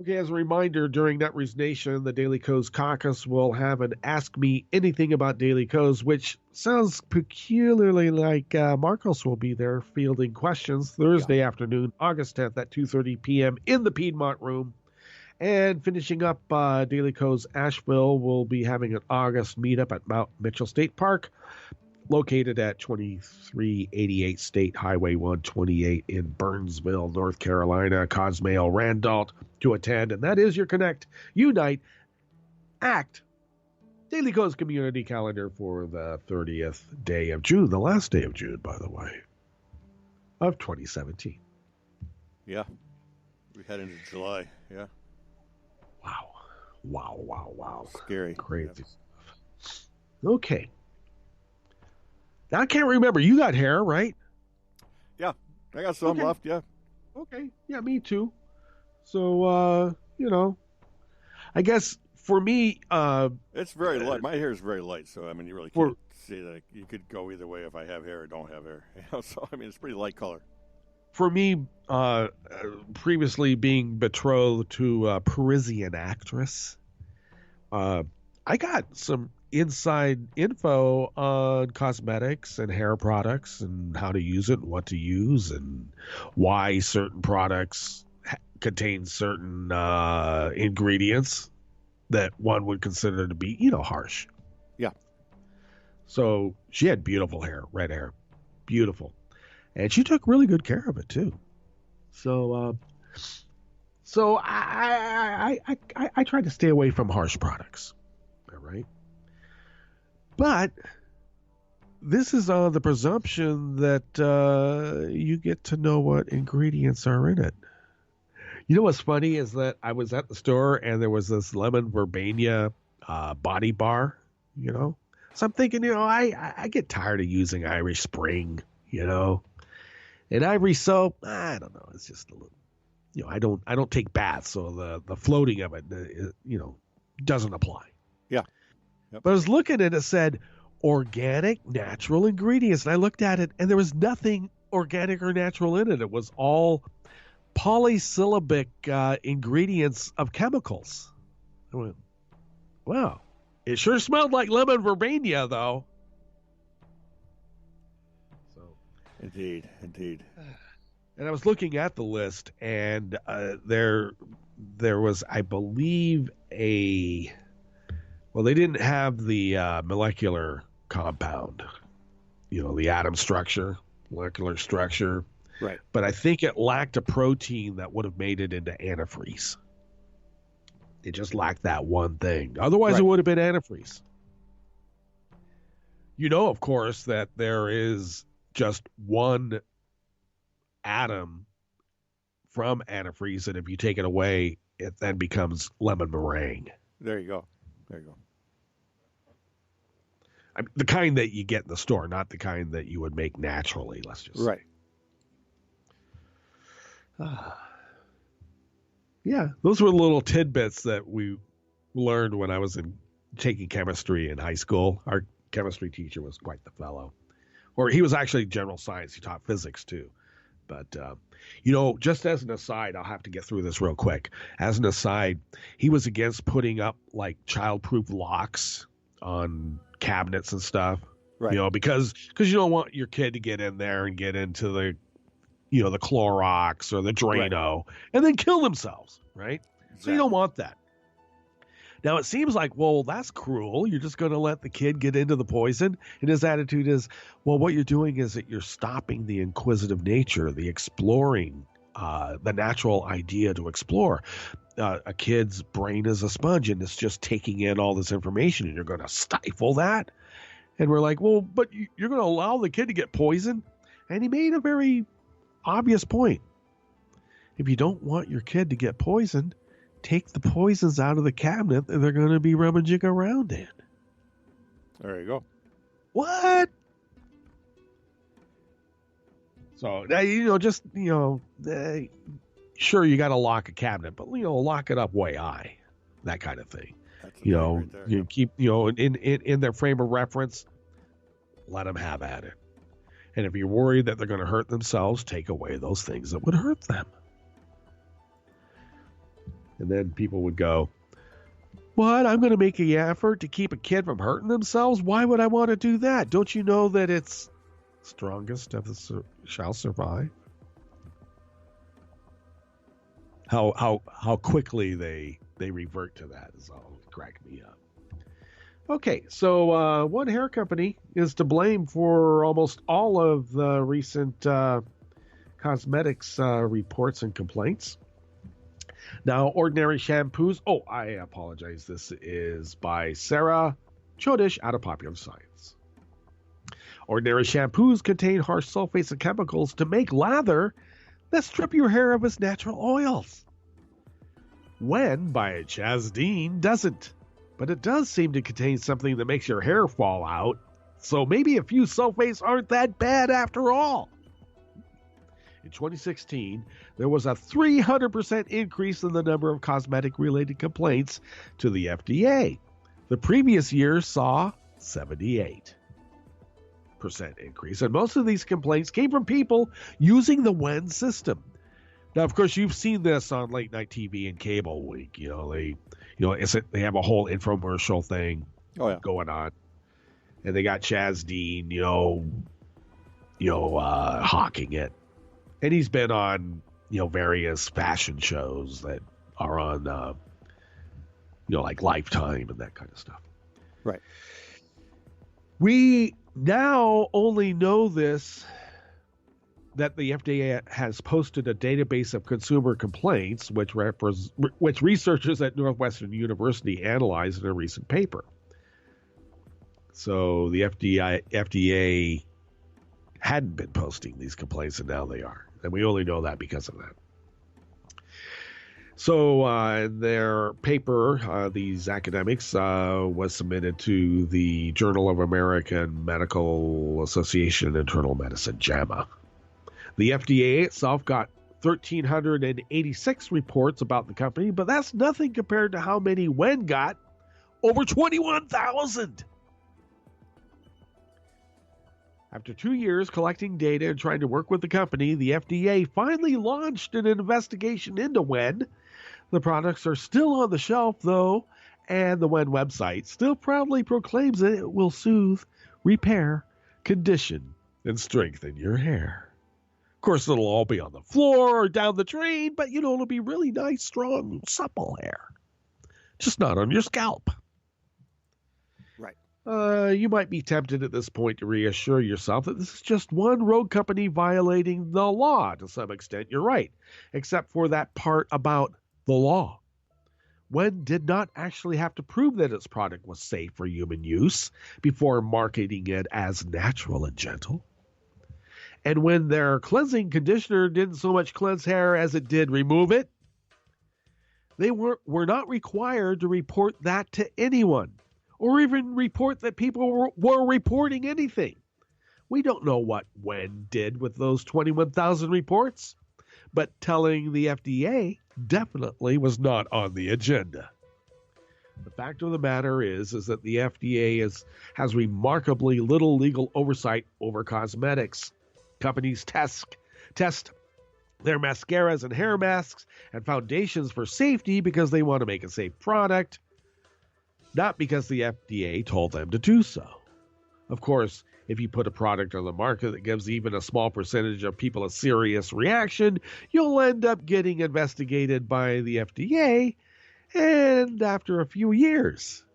Okay, as a reminder, during Netroots Nation, the Daily Coast Caucus will have an Ask Me Anything About Daily Coast, which sounds peculiarly like Marcos will be there fielding questions Thursday afternoon, August 10th at 2:30 p.m. in the Piedmont Room. And finishing up, Daily Coast Asheville will be having an August meetup at Mount Mitchell State Park, located at 2388 State Highway 128 in Burnsville, North Carolina. Cosmail Randolph to attend, and that is your Connect, Unite, Act Daily Coast Community Calendar for the 30th day of June, the last day of June, by the way, of 2017. Yeah, we head into July, yeah. Wow. Scary. Crazy. Okay. Now, I can't remember. You got hair, right? Yeah, I got some left, yeah. Okay. Yeah, me too. So, I guess for me... it's very light. My hair is very light, so, I mean, you really can't say that. You could go either way if I have hair or don't have hair. So, I mean, it's pretty light color. For me, previously being betrothed to a Parisian actress, I got some inside info on cosmetics and hair products and how to use it and what to use and why certain products contain certain ingredients that one would consider to be, harsh. Yeah. So she had beautiful hair, red hair, beautiful. And she took really good care of it too. So I try to stay away from harsh products. All right. But this is on the presumption that you get to know what ingredients are in it. You know what's funny is that I was at the store and there was this lemon verbena body bar, So I'm thinking, I get tired of using Irish Spring, And Ivory soap, I don't know. It's just a little, I don't take baths, so the floating of it, doesn't apply. Yeah. Yep. But I was looking at it said organic natural ingredients, and I looked at it and there was nothing organic or natural in it. It was all polysyllabic ingredients of chemicals. I went, wow. It sure smelled like lemon verbena, though. So, Indeed. and I was looking at the list, and there was, I believe, well, they didn't have the molecular compound, the atom structure, molecular structure. Right. But I think it lacked a protein that would have made it into antifreeze. It just lacked that one thing. Otherwise, Right. It would have been antifreeze. Of course, that there is just one atom from antifreeze, and if you take it away, it then becomes lemon meringue. There you go. I mean, the kind that you get in the store, not the kind that you would make naturally. Let's just Right. Yeah, those were little tidbits that we learned when I was taking chemistry in high school. Our chemistry teacher was quite the fellow. Or he was actually general science. He taught physics too. But, just as an aside, I'll have to get through this real quick. As an aside, he was against putting up like child-proof locks on cabinets and stuff. Right. Because you don't want your kid to get in there and get into the the Clorox or the Drano and then kill themselves, right? Exactly. So you don't want that. Now it seems like, well, that's cruel. You're just going to let the kid get into the poison. And his attitude is, well, what you're doing is that you're stopping the inquisitive nature, the exploring, the natural idea to explore. A kid's brain is a sponge and it's just taking in all this information, and you're going to stifle that. And we're like, well, but you're going to allow the kid to get poisoned? And he made a very obvious point. If you don't want your kid to get poisoned, take the poisons out of the cabinet that they're going to be rummaging around in. There you go. What? So, sure, you got to lock a cabinet, but, lock it up way high. That kind of thing. That's the thing right there. You keep, in their frame of reference, let them have at it. And if you're worried that they're going to hurt themselves, take away those things that would hurt them. And then people would go, what? I'm going to make an effort to keep a kid from hurting themselves? Why would I want to do that? Don't you know that it's strongest of the shall survive? How quickly they revert to that is all crack me up. Okay, so one hair company is to blame for almost all of the recent cosmetics reports and complaints. Now, Ordinary Shampoos. Oh, I apologize. This is by Sarah Chodish out of Popular Science. Ordinary shampoos contain harsh sulfates and chemicals to make lather that strip your hair of its natural oils. When by Chaz Dean doesn't. But it does seem to contain something that makes your hair fall out, so maybe a few sulfates aren't that bad after all. In 2016, there was a 300% increase in the number of cosmetic-related complaints to the FDA. The previous year saw 78% increase, and most of these complaints came from people using the WEN system. Now, of course, you've seen this on late night TV and cable week. They have a whole infomercial thing going on, and they got Chaz Dean, hawking it, and he's been on, various fashion shows that are on, like Lifetime and that kind of stuff. Right. We now only know this, that the FDA has posted a database of consumer complaints, which researchers at Northwestern University analyzed in a recent paper. So the FDA hadn't been posting these complaints, and now they are. And we only know that because of that. So their paper, these academics, was submitted to the Journal of American Medical Association Internal Medicine, JAMA. The FDA itself got 1,386 reports about the company, but that's nothing compared to how many WEN got, over 21,000. After 2 years collecting data and trying to work with the company, the FDA finally launched an investigation into Wen. The products are still on the shelf, though, and the Wen website still proudly proclaims that it will soothe, repair, condition, and strengthen your hair. Of course, it'll all be on the floor or down the drain, but it'll be really nice, strong, supple hair. Just not on your scalp. Right. You might be tempted at this point to reassure yourself that this is just one rogue company violating the law. To some extent, you're right, except for that part about the law. Wen did not actually have to prove that its product was safe for human use before marketing it as natural and gentle. And when their cleansing conditioner didn't so much cleanse hair as it did remove it, they were not required to report that to anyone, or even report that people were reporting anything. We don't know what Wen did with those 21,000 reports, but telling the FDA definitely was not on the agenda. The fact of the matter is that the FDA has remarkably little legal oversight over cosmetics. Companies test their mascaras and hair masks and foundations for safety because they want to make a safe product, not because the FDA told them to do so. Of course, if you put a product on the market that gives even a small percentage of people a serious reaction, you'll end up getting investigated by the FDA, and after a few years.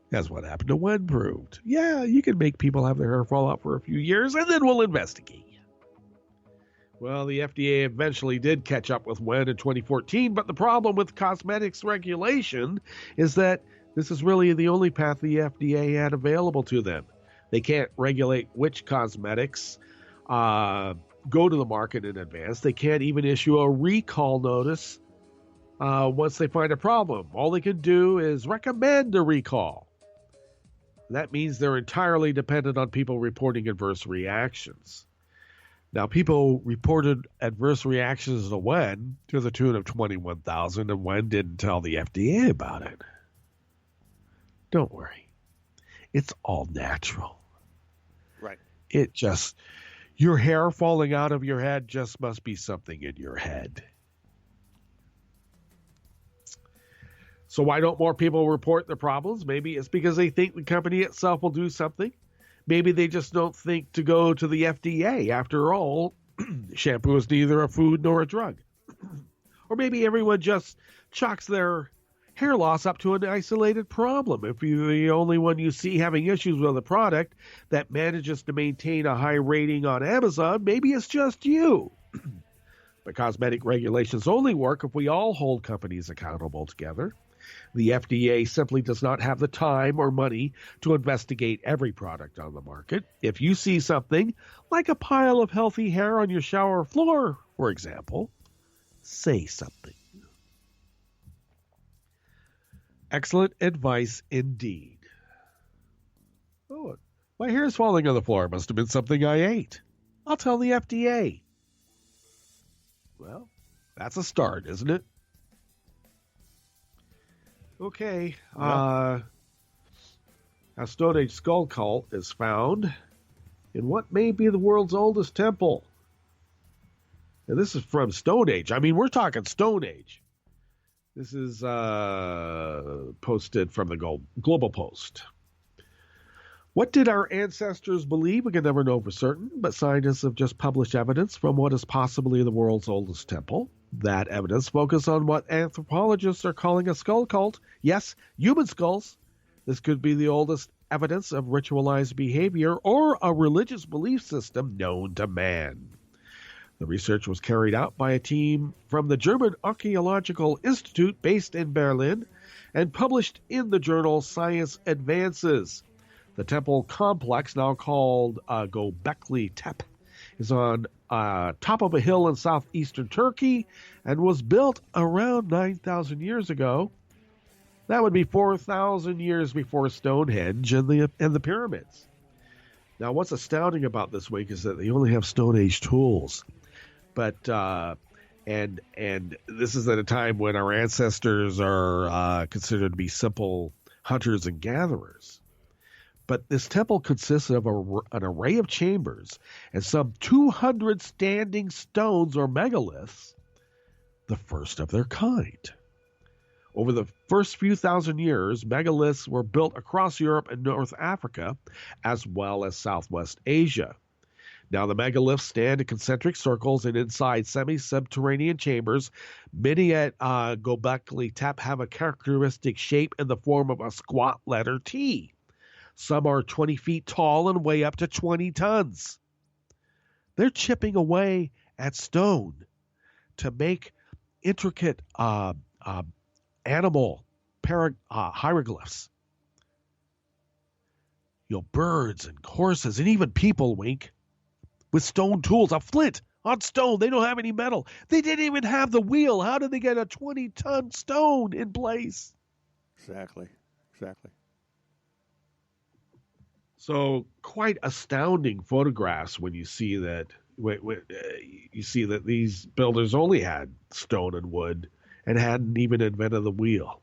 That's what happened to Wen proved. Yeah, you can make people have their hair fall out for a few years, and then we'll investigate you. Well, the FDA eventually did catch up with Wen in 2014, but the problem with cosmetics regulation is that this is really the only path the FDA had available to them. They can't regulate which cosmetics go to the market in advance. They can't even issue a recall notice once they find a problem. All they can do is recommend a recall. That means they're entirely dependent on people reporting adverse reactions. Now, people reported adverse reactions to Wen to the tune of 21,000, and Wen didn't tell the FDA about it. Don't worry. It's all natural. Right. It just, your hair falling out of your head just must be something in your head. So why don't more people report their problems? Maybe it's because they think the company itself will do something. Maybe they just don't think to go to the FDA. After all, shampoo is neither a food nor a drug. Or maybe everyone just chalks their hair loss up to an isolated problem. If you're the only one you see having issues with a product that manages to maintain a high rating on Amazon, maybe it's just you. But cosmetic regulations only work if we all hold companies accountable together. The FDA simply does not have the time or money to investigate every product on the market. If you see something like a pile of healthy hair on your shower floor, for example, say something. Excellent advice indeed. Oh, my hair is falling on the floor. It must have been something I ate. I'll tell the FDA. Well, that's a start, isn't it? Okay. A Stone Age skull cult is found in what may be the world's oldest temple. And this is from Stone Age. I mean, we're talking Stone Age. This is posted from the Global Post. What did our ancestors believe? We can never know for certain, but scientists have just published evidence from what is possibly the world's oldest temple. That evidence focuses on what anthropologists are calling a skull cult. Yes, human skulls. This could be the oldest evidence of ritualized behavior or a religious belief system known to man. The research was carried out by a team from the German Archaeological Institute based in Berlin and published in the journal Science Advances. The temple complex, now called Göbekli Tepe, is on top of a hill in southeastern Turkey and was built around 9,000 years ago. That would be 4,000 years before Stonehenge and the pyramids. Now, what's astounding about this week is that they only have Stone Age tools. But and this is at a time when our ancestors are considered to be simple hunters and gatherers. But this temple consisted of an array of chambers and some 200 standing stones or megaliths, the first of their kind. Over the first few thousand years, megaliths were built across Europe and North Africa, as well as Southwest Asia. Now, the megaliths stand in concentric circles and inside semi-subterranean chambers. Many at Göbekli Tepe have a characteristic shape in the form of a squat letter T. Some are 20 feet tall and weigh up to 20 tons. They're chipping away at stone to make intricate animal hieroglyphs. Birds and horses and even people, Wink, with stone tools, a flint on stone. They don't have any metal. They didn't even have the wheel. How did they get a 20-ton stone in place? Exactly. So quite astounding photographs when you see that. You see that these builders only had stone and wood and hadn't even invented the wheel.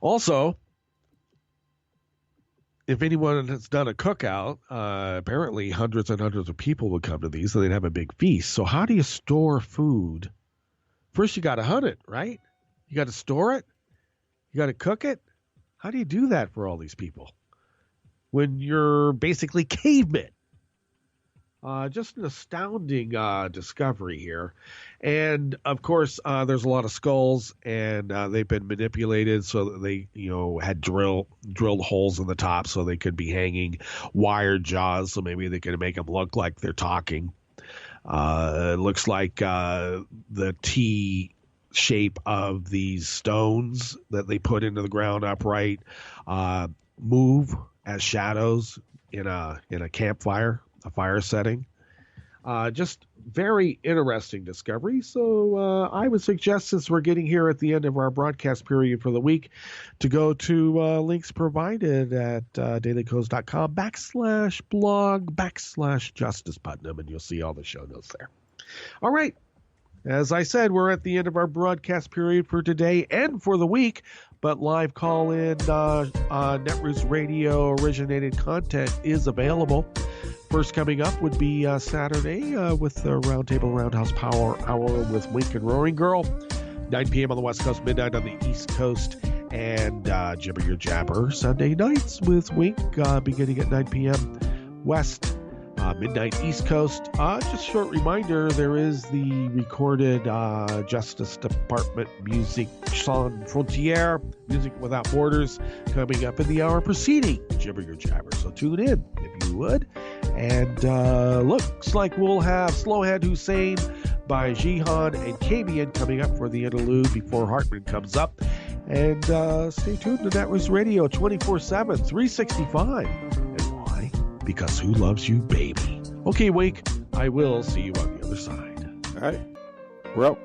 Also, if anyone has done a cookout, apparently hundreds and hundreds of people would come to these, so they'd have a big feast. So how do you store food? First, you got to hunt it, right? You got to store it. You got to cook it. How do you do that for all these people when you're basically cavemen? Just an astounding discovery here. And, of course, there's a lot of skulls, and they've been manipulated so that they, had drilled holes in the top so they could be hanging, wired jaws so maybe they could make them look like they're talking. It looks like the T shape of these stones that they put into the ground upright move as shadows in a campfire, a fire setting. Just very interesting discovery. So I would suggest, since we're getting here at the end of our broadcast period for the week, to go to links provided at dailycoast.com/blog/Justice Putnam, and you'll see all the show notes there. All right. As I said, we're at the end of our broadcast period for today and for the week, but live call-in Netroots Radio originated content is available. First coming up would be Saturday with the Roundtable Roundhouse Power Hour with Wink and Roaring Girl, 9 p.m. on the West Coast, midnight on the East Coast, and Jibber Your Jabber Sunday nights with Wink beginning at 9 p.m. West, midnight East Coast. Just a short reminder, there is the recorded Justice Department music, Sans Frontières, Music Without Borders, coming up in the hour preceding Jibber Your Jabber. So tune in if you would. And looks like we'll have Slowhead Hussein by Jihan and Kamian coming up for the interlude before Hartman comes up. And stay tuned to Netroots Radio 24/7, 365. And why? Because who loves you, baby? Okay, Wake, I will see you on the other side. All right. We're out.